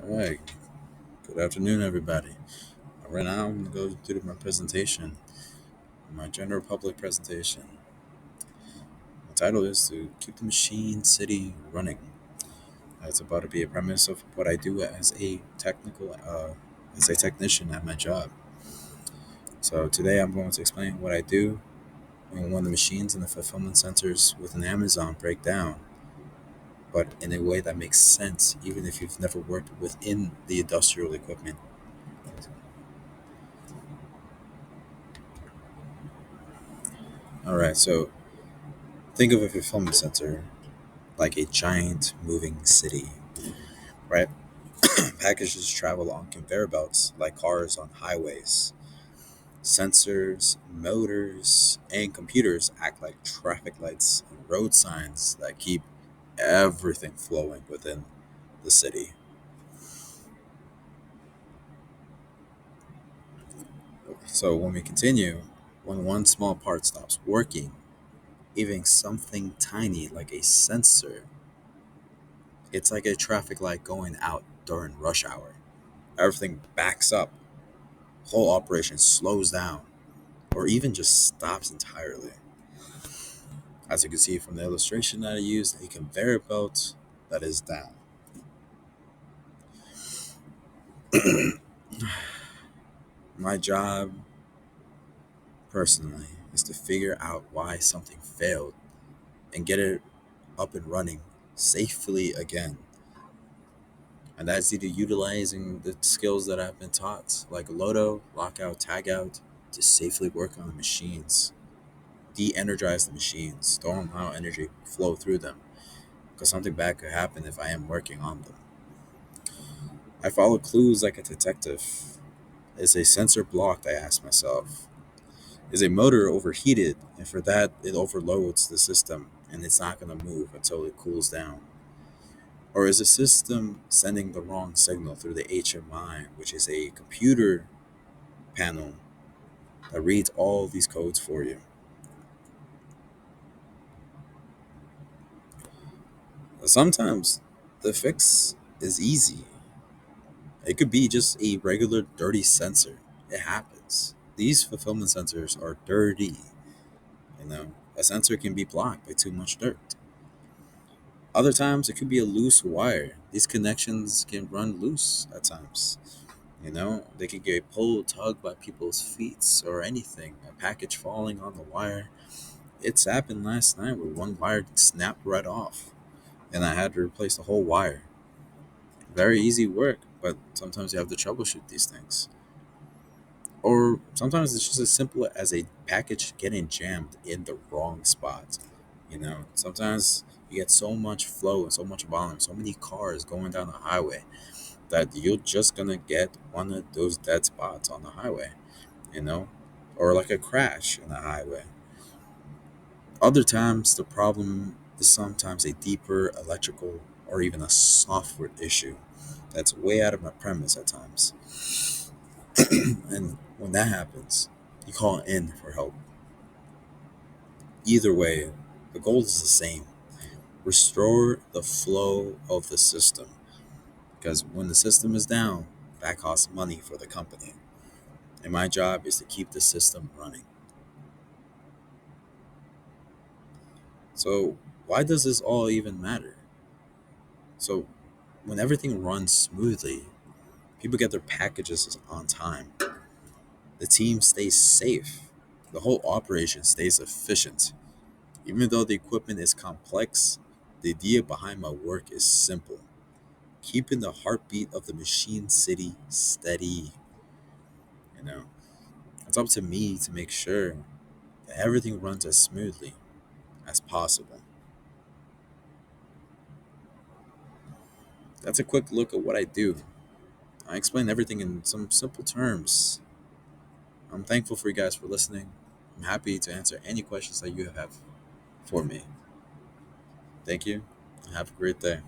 All right. Good afternoon, everybody. Right now, I'm going to go through my presentation, my general public presentation. The title is to keep the machine city running. It's about to be a premise of what I do as a technician at my job. So today, I'm going to explain what I do when the machines in the fulfillment centers within Amazon break down, but in a way that makes sense, even if you've never worked within the industrial equipment. All right, so think of a fulfillment center like a giant moving city, right? Packages travel on conveyor belts like cars on highways. Sensors, motors, and computers act like traffic lights and road signs that keep everything flowing within the city. So when we continue, when one small part stops working, even something tiny like a sensor, it's like a traffic light going out during rush hour. Everything backs up, whole operation slows down, or even just stops entirely. As you can see from the illustration that I used, a conveyor belt that is down. My job, personally, is to figure out why something failed and get it up and running safely again. And that's either utilizing the skills that I've been taught, like Lodo, lockout, tagout, to safely work on the machines, de energize the machines, don't allow energy flow through them, because something bad could happen if I am working on them. I follow clues like a detective. Is a sensor blocked? I ask myself. Is a motor overheated? And for that, it overloads the system and it's not going to move until it cools down. Or is the system sending the wrong signal through the HMI, which is a computer panel that reads all these codes for you? Sometimes the fix is easy. It could be just a regular dirty sensor. It happens. These fulfillment sensors are dirty. A sensor can be blocked by too much dirt. Other times, it could be a loose wire. These connections can run loose at times. They can get pulled, tugged by people's feet or anything. A package falling on the wire. It's happened last night where one wire snapped right off, and I had to replace the whole wire. Very easy work, but sometimes you have to troubleshoot these things. Or sometimes it's just as simple as a package getting jammed in the wrong spot. Sometimes you get so much flow and so much volume, so many cars going down the highway that you're just gonna get one of those dead spots on the highway, you know, or like a crash in the highway. Other times, the problem is sometimes a deeper electrical or even a software issue that's way out of my premise at times. And when that happens, you call in for help. Either way, the goal is the same: restore the flow of the system. Because when the system is down, that costs money for the company. And my job is to keep the system running. So, why does this all even matter? So, when everything runs smoothly, people get their packages on time, the team stays safe, the whole operation stays efficient. Even though the equipment is complex, the idea behind my work is simple: keeping the heartbeat of the machine city steady. You know, it's up to me to make sure that everything runs as smoothly as possible. That's a quick look at what I do. I explain everything in some simple terms. I'm thankful for you guys for listening. I'm happy to answer any questions that you have for me. Thank you. Have a great day.